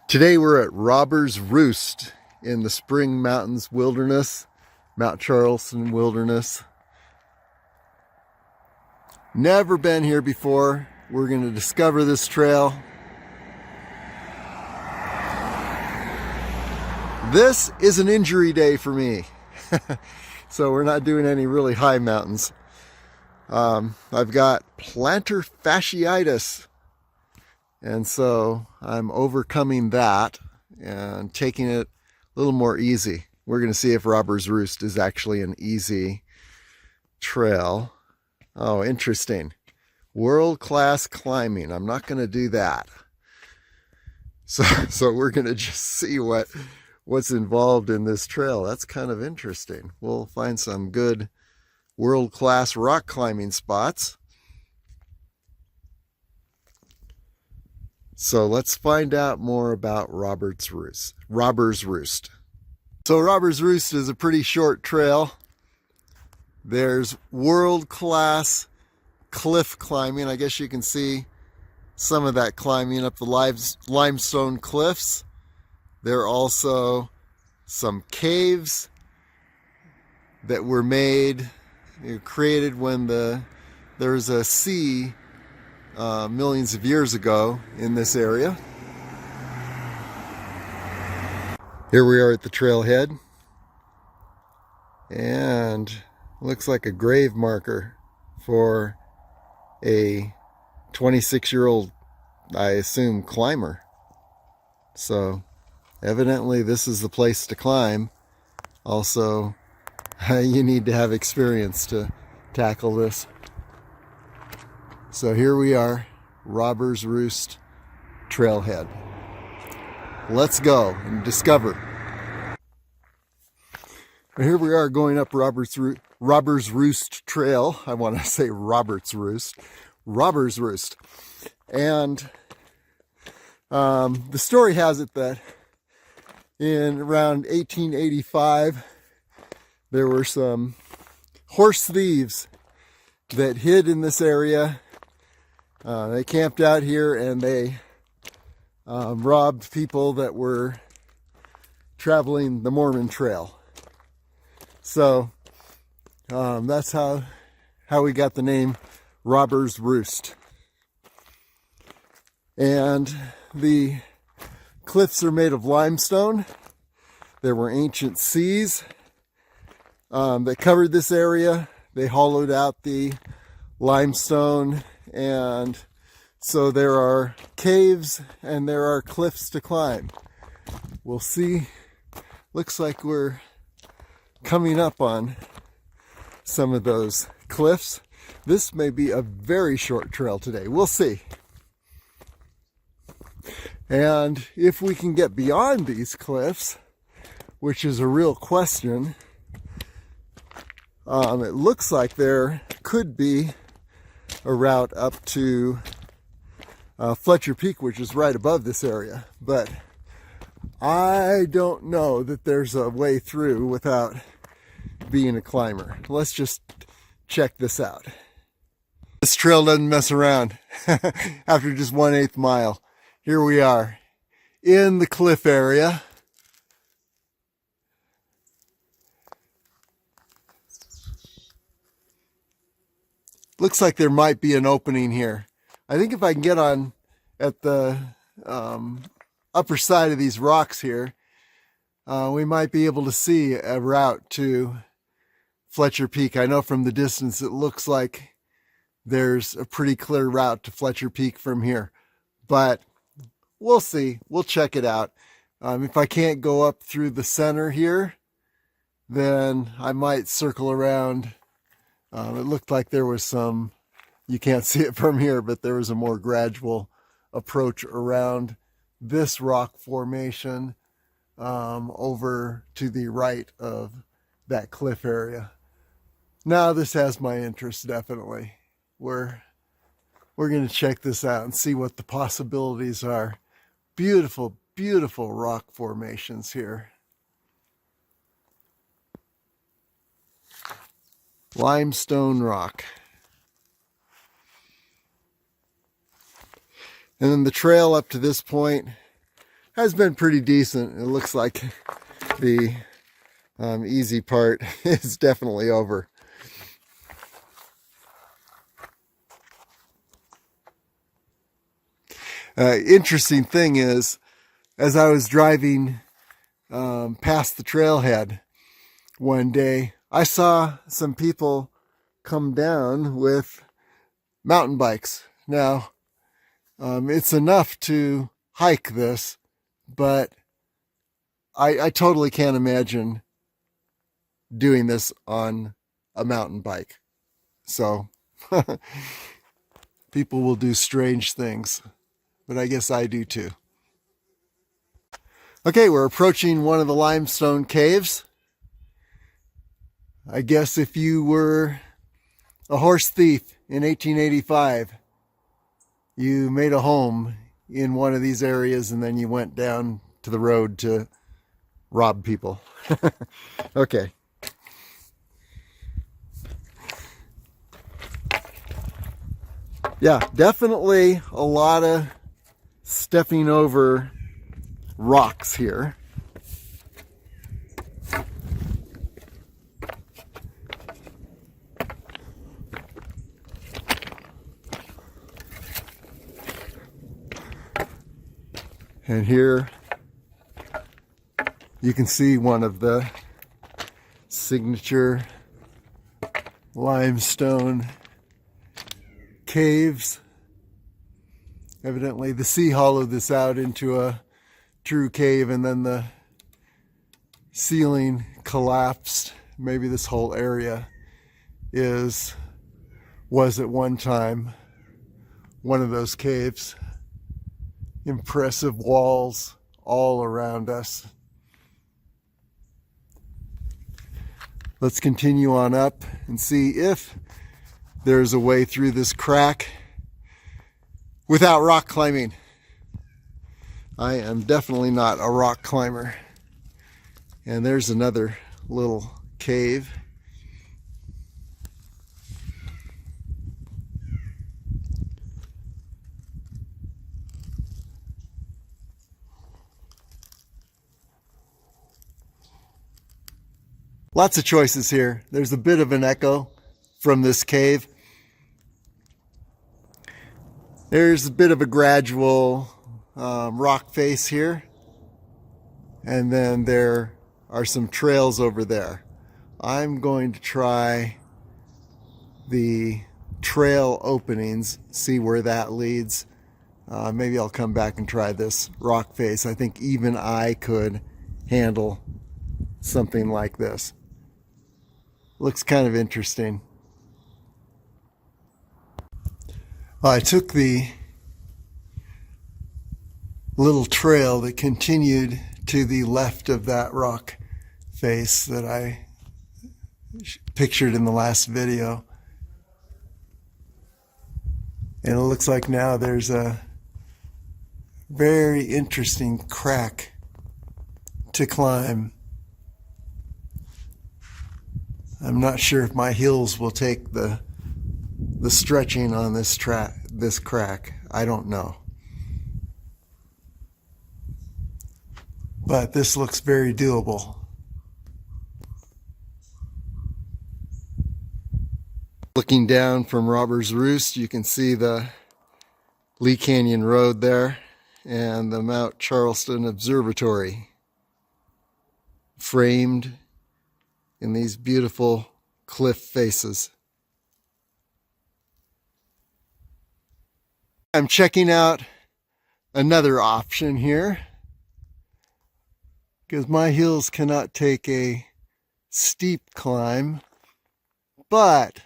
Today we're at Robbers Roost in the Spring Mountains Wilderness, Mount Charleston Wilderness. Never been here before. We're going to discover this trail. This is an injury day for me. So we're not doing any really high mountains. I've got plantar fasciitis. And so I'm overcoming that and taking it a little more easy. We're going to see if Robbers Roost is actually an easy trail. Oh, interesting. World-class climbing. I'm not going to do that. So we're going to just see what's involved in this trail. That's kind of interesting. We'll find some good world-class rock climbing spots. So let's find out more about Robbers Roost. So Robbers Roost is a pretty short trail. There's world-class cliff climbing. I guess you can see some of that climbing up the limestone cliffs. There are also some caves that were created when there was a sea millions of years ago in this area. Here we are at the trailhead, and looks like a grave marker for a 26-year-old, I assume, climber. So evidently this is the place to climb. Also, you need to have experience to tackle this. So here we are, Robbers Roost Trailhead. Let's go and discover. Here we are going up Robbers Roost Trail. I want to say Robbers Roost. And the story has it that in around 1885, there were some horse thieves that hid in this area. They camped out here and they robbed people that were traveling the Mormon Trail. So that's how we got the name Robbers Roost. And the cliffs are made of limestone. There were ancient seas that covered this area. They hollowed out the limestone, and so there are caves and there are cliffs to climb. We'll see. Looks like we're coming up on some of those cliffs. This may be a very short trail today. We'll see. And if we can get beyond these cliffs, which is a real question, it looks like there could be a route up to Fletcher Peak, which is right above this area. But I don't know that there's a way through without being a climber. Let's just check this out. This trail doesn't mess around. After just 1/8 mile, here we are in the cliff area. Looks like there might be an opening here. I think if I can get on at the upper side of these rocks here, we might be able to see a route to Fletcher Peak. I know from the distance it looks like there's a pretty clear route to Fletcher Peak from here, but we'll see. We'll check it out. If I can't go up through the center here, then I might circle around. It looked like there was some, you can't see it from here, but there was a more gradual approach around this rock formation over to the right of that cliff area. Now this has my interest, definitely. We're going to check this out and see what the possibilities are. Beautiful, beautiful rock formations here. Limestone rock. And then the trail up to this point has been pretty decent. It looks like the easy part is definitely over. Interesting thing is, as I was driving past the trailhead one day, I saw some people come down with mountain bikes. Now, it's enough to hike this, but I totally can't imagine doing this on a mountain bike. So people will do strange things, but I guess I do too. Okay, we're approaching one of the Limestone Caves. I guess if you were a horse thief in 1885, you made a home in one of these areas and then you went down to the road to rob people. Okay. Yeah, definitely a lot of stepping over rocks here. And here you can see one of the signature limestone caves. Evidently the sea hollowed this out into a true cave and then the ceiling collapsed. Maybe this whole area was at one time one of those caves. Impressive walls all around us. Let's continue on up and see if there's a way through this crack without rock climbing. I am definitely not a rock climber. And there's another little cave. Lots of choices here. There's a bit of an echo from this cave. There's a bit of a gradual rock face here. And then there are some trails over there. I'm going to try the trail openings, see where that leads. Maybe I'll come back and try this rock face. I think even I could handle something like this. Looks kind of interesting. I took the little trail that continued to the left of that rock face that I pictured in the last video. And it looks like now there's a very interesting crack to climb. I'm not sure if my heels will take the stretching on this crack. I don't know. But this looks very doable. Looking down from Robbers Roost, you can see the Lee Canyon Road there and the Mount Charleston Observatory framed in these beautiful cliff faces. I'm checking out another option here because my heels cannot take a steep climb, but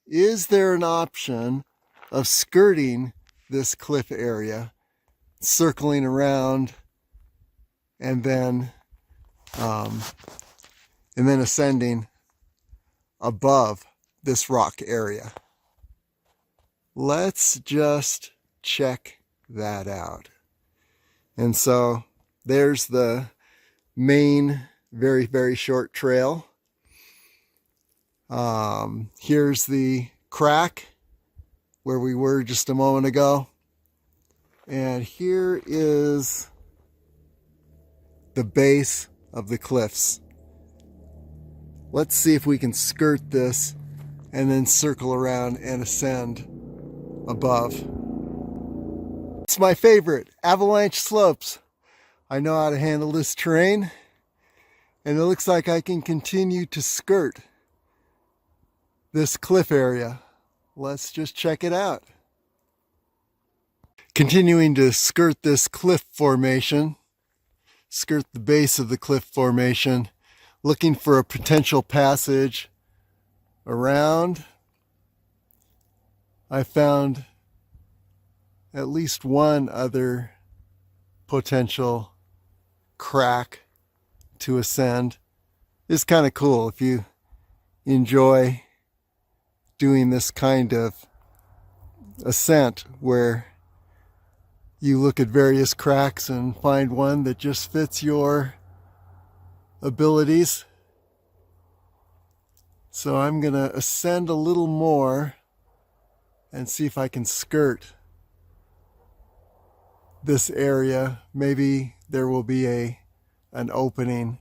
is there an option of skirting this cliff area, circling around, and then ascending above this rock area? Let's just check that out. And so there's the main very, very short trail. Here's the crack where we were just a moment ago. And here is the base of the cliffs. Let's see if we can skirt this and then circle around and ascend above. It's my favorite, Avalanche Slopes. I know how to handle this terrain, and it looks like I can continue to skirt this cliff area. Let's just check it out. Continuing to skirt this cliff formation, skirt the base of the cliff formation, looking for a potential passage around. I found at least one other potential crack to ascend. It's kind of cool if you enjoy doing this kind of ascent where you look at various cracks and find one that just fits your abilities. So I'm going to ascend a little more and see if I can skirt this area. Maybe there will be an opening.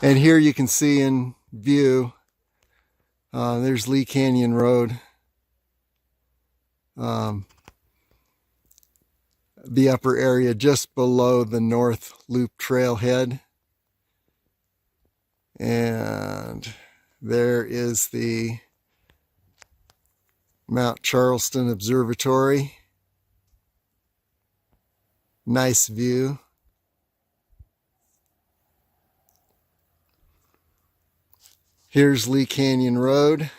And here you can see in view, there's Lee Canyon Road. The upper area just below the North Loop Trailhead. And there is the Mount Charleston Observatory. Nice view. Here's Lee Canyon Road,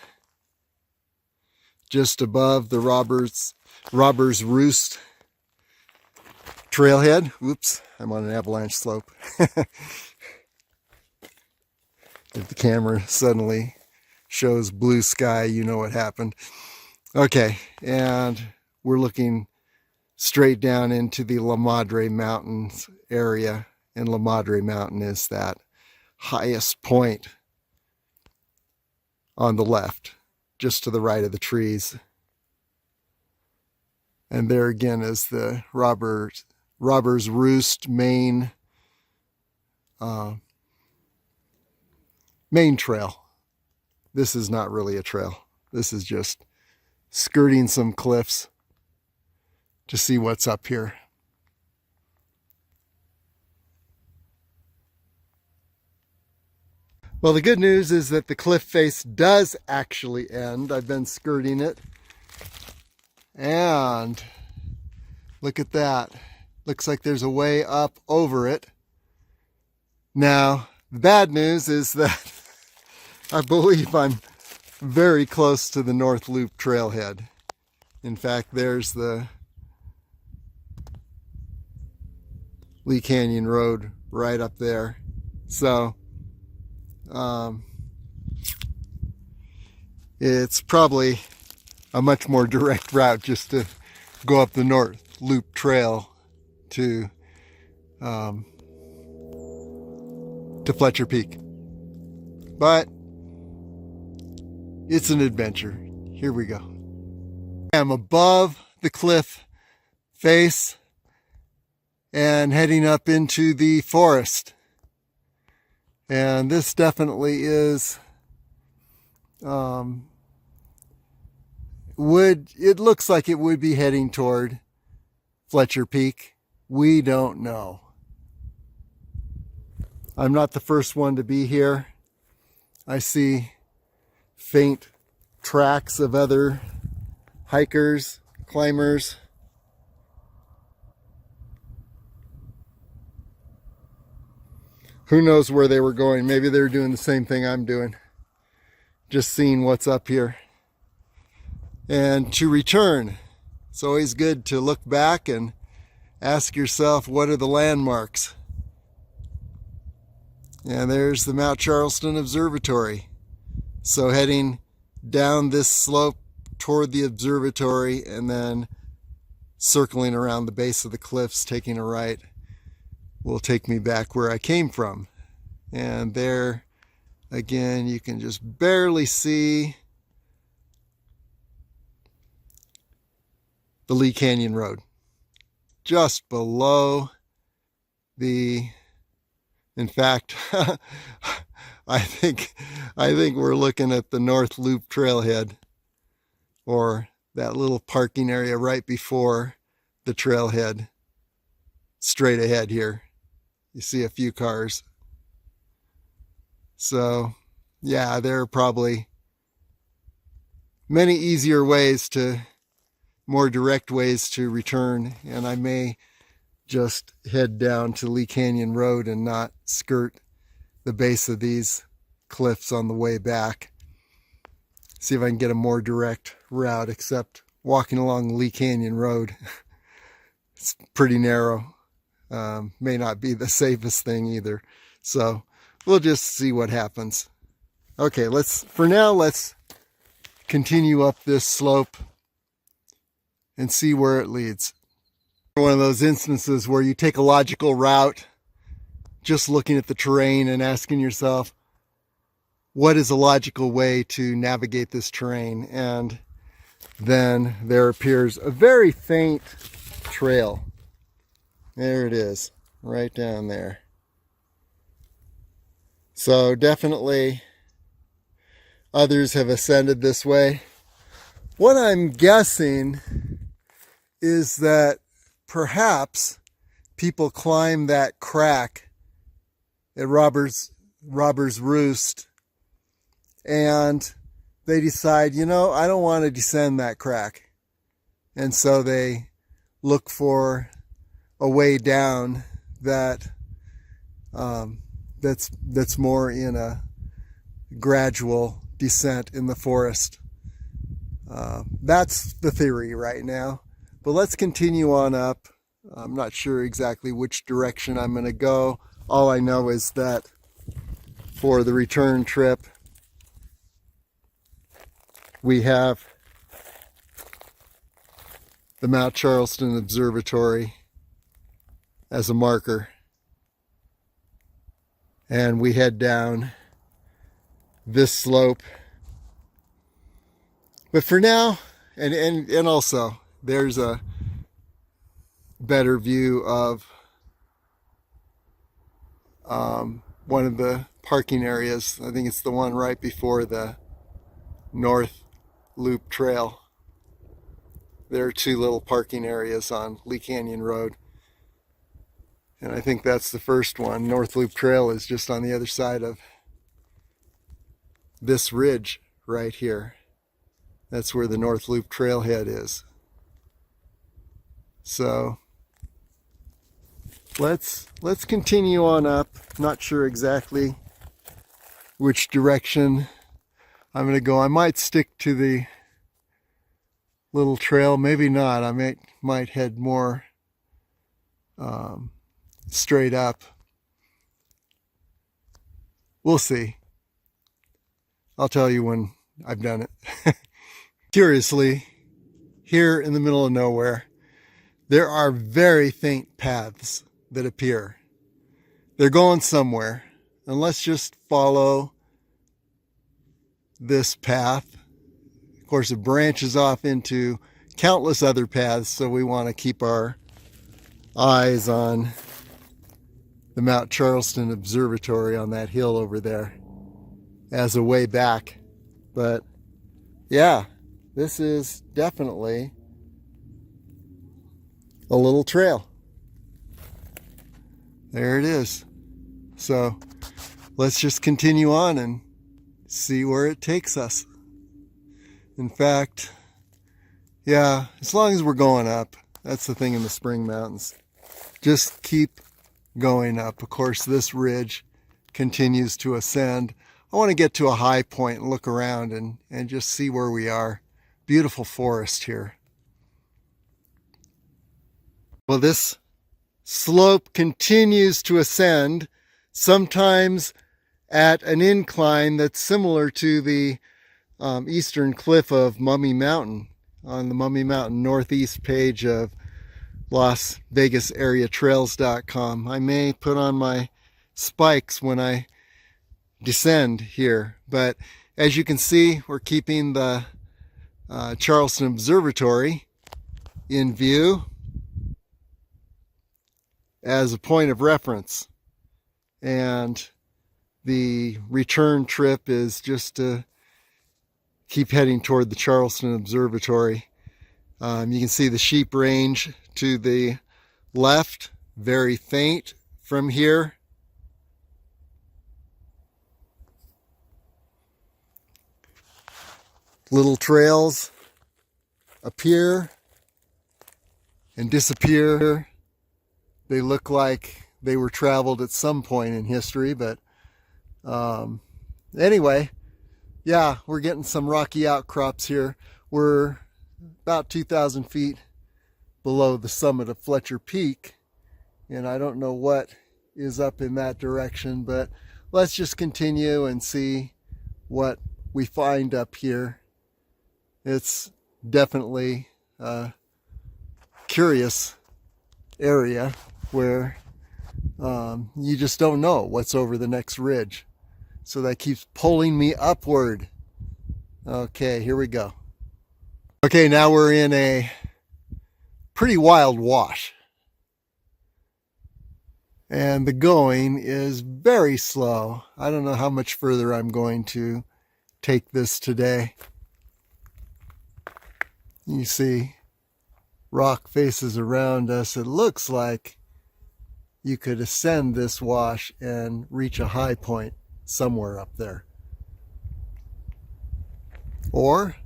just above the Robbers Roost Trailhead. Whoops, I'm on an avalanche slope. If the camera suddenly shows blue sky, you know what happened. Okay, and we're looking straight down into the La Madre Mountains area, and La Madre Mountain is that highest point on the left, just to the right of the trees. And there again is the Robbers Roost main trail. This is not really a trail. This is just skirting some cliffs to see what's up here. Well, the good news is that the cliff face does actually end. I've been skirting it. And look at that. Looks like there's a way up over it. Now, the bad news is that I believe I'm very close to the North Loop Trailhead. In fact, there's the Lee Canyon Road right up there. So, it's probably a much more direct route just to go up the North Loop Trail to Fletcher Peak. But it's an adventure. Here we go. I'm above the cliff face and heading up into the forest. And this definitely is, it looks like it would be heading toward Fletcher Peak. We don't know. I'm not the first one to be here. I see faint tracks of other hikers, climbers. Who knows where they were going? Maybe they were doing the same thing I'm doing. Just seeing what's up here. And to return, it's always good to look back and ask yourself, what are the landmarks? And there's the Mount Charleston Observatory. So heading down this slope toward the observatory and then circling around the base of the cliffs, taking a right, will take me back where I came from. And there, again, you can just barely see the Lee Canyon Road. just below the, in fact, I think we're looking at the North Loop Trailhead, or that little parking area right before the trailhead, straight ahead here. You see a few cars. So yeah, there are probably many easier ways more direct ways to return, and I may just head down to Lee Canyon Road and not skirt the base of these cliffs on the way back. See if I can get a more direct route, except walking along Lee Canyon Road. It's pretty narrow. May not be the safest thing either. So we'll just see what happens. Okay, for now, let's continue up this slope and see where it leads. One of those instances where you take a logical route, just looking at the terrain and asking yourself, what is a logical way to navigate this terrain? And then there appears a very faint trail. There it is, right down there. So definitely others have ascended this way. What I'm guessing is that perhaps people climb that crack at Robber's Roost, and they decide, I don't want to descend that crack. And so they look for a way down that's more in a gradual descent in the forest. That's the theory right now. But let's continue on up. I'm not sure exactly which direction I'm going to go. All I know is that for the return trip, we have the Mount Charleston Observatory as a marker. And we head down this slope. But for now, and also, there's a better view of one of the parking areas. I think it's the one right before the North Loop Trail. There are two little parking areas on Lee Canyon Road. And I think that's the first one. North Loop Trail is just on the other side of this ridge right here. That's where the North Loop Trailhead is. So let's continue on up. Not sure exactly which direction I'm going to go. I might stick to the little trail, maybe not. I might head more straight up. We'll see. I'll tell you when I've done it. Curiously, here in the middle of nowhere, there are very faint paths that appear. They're going somewhere, and let's just follow this path. Of course, it branches off into countless other paths, so we want to keep our eyes on the Mount Charleston Observatory on that hill over there as a way back. But yeah, this is definitely a little trail. There it is. So let's just continue on and see where it takes us. In fact, yeah, as long as we're going up, that's the thing in the Spring Mountains. Just keep going up. Of course, this ridge continues to ascend. I want to get to a high point and look around and just see where we are. Beautiful forest here. Well, this slope continues to ascend, sometimes at an incline that's similar to the eastern cliff of Mummy Mountain on the Mummy Mountain Northeast page of LasVegasAreaTrails.com. I may put on my spikes when I descend here, but as you can see, we're keeping the Charleston Observatory in view. as a point of reference. And the return trip is just to keep heading toward the Charleston Observatory. You can see the sheep range to the left, very faint from here. Little trails appear and disappear. They look like they were traveled at some point in history, but anyway, yeah, we're getting some rocky outcrops here. We're about 2,000 feet below the summit of Fletcher Peak, and I don't know what is up in that direction, but let's just continue and see what we find up here. It's definitely a curious area where you just don't know what's over the next ridge. So that keeps pulling me upward. Okay, here we go. Okay, now we're in a pretty wild wash. And the going is very slow. I don't know how much further I'm going to take this today. You see rock faces around us. It looks like you could ascend this wash and reach a high point somewhere up there. Or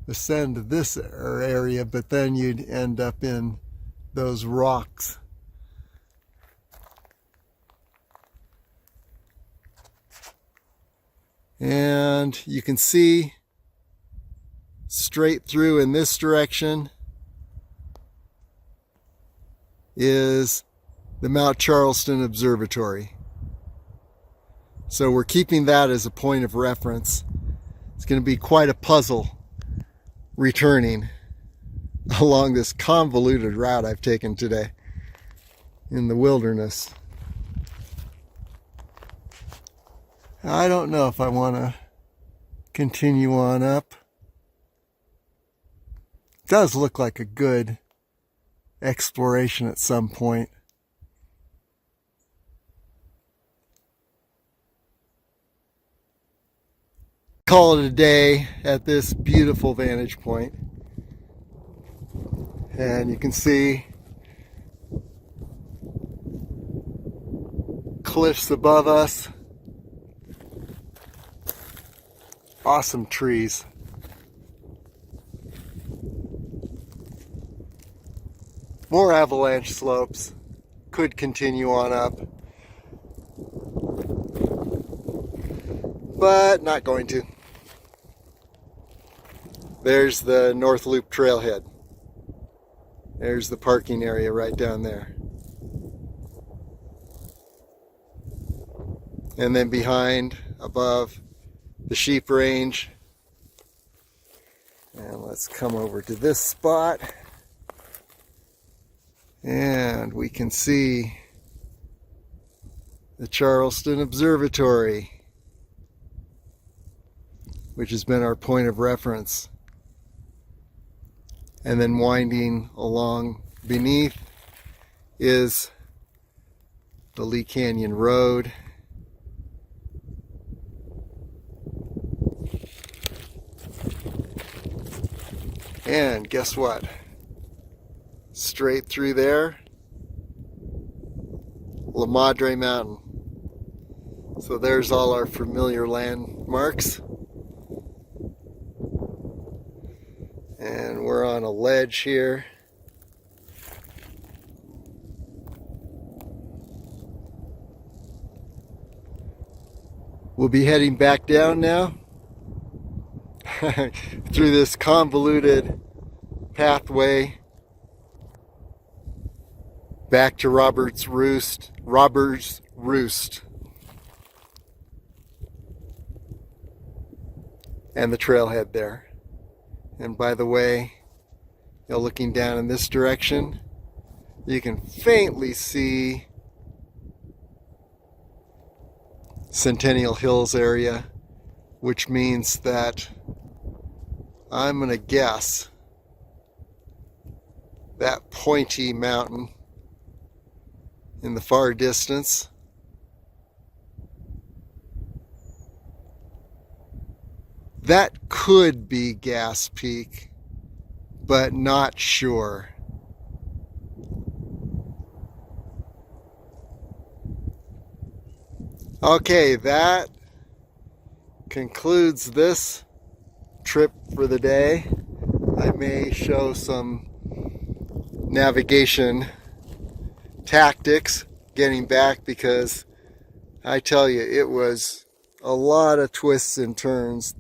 ascend to this area, but then you'd end up in those rocks. And you can see straight through in this direction is the Mount Charleston Observatory. So we're keeping that as a point of reference. It's going to be quite a puzzle returning along this convoluted route I've taken today in the wilderness. I don't know if I want to continue on up. It does look like a good exploration at some point. Call it a day at this beautiful vantage point. And you can see cliffs above us. Awesome trees. More avalanche slopes. Could continue on up, but not going to. There's the North Loop Trailhead. There's the parking area right down there. And then behind, above, the sheep range. And let's come over to this spot. And we can see the Charleston Observatory, which has been our point of reference. And then winding along beneath is the Lee Canyon Road. And guess what? Straight through there, La Madre Mountain. So there's all our familiar landmarks. And we're on a ledge here. We'll be heading back down now through this convoluted pathway back to Robert's Roost, and the trailhead there. And by the way, looking down in this direction, you can faintly see Centennial Hills area, which means that I'm going to guess that pointy mountain in the far distance. That could be Gas Peak, but not sure. Okay, that concludes this trip for the day. I may show some navigation tactics getting back, because I tell you, it was a lot of twists and turns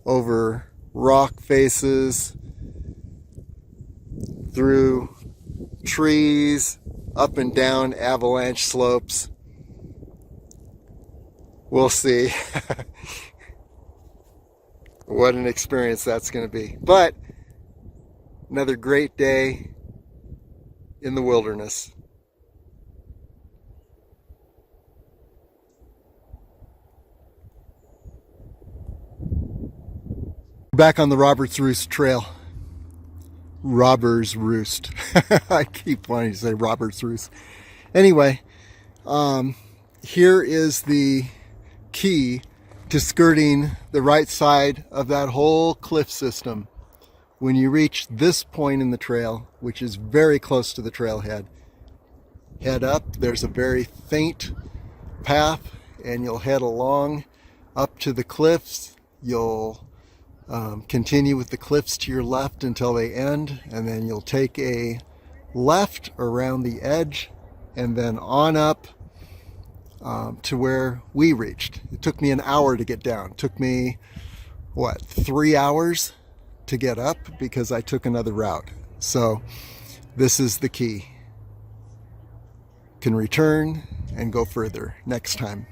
over rock faces, through trees, up and down avalanche slopes. We'll see what an experience that's going to be. But another great day in the wilderness. Back on the Roberts Roost Trail. Robbers Roost. I keep wanting to say Roberts Roost. Anyway, here is the key to skirting the right side of that whole cliff system. When you reach this point in the trail, which is very close to the trailhead, head up. There's a very faint path, and you'll head along up to the cliffs. You'll continue with the cliffs to your left until they end, and then you'll take a left around the edge and then on up to where we reached. It took me an hour to get down. It took me, 3 hours to get up because I took another route. So this is the key. Can return and go further next time.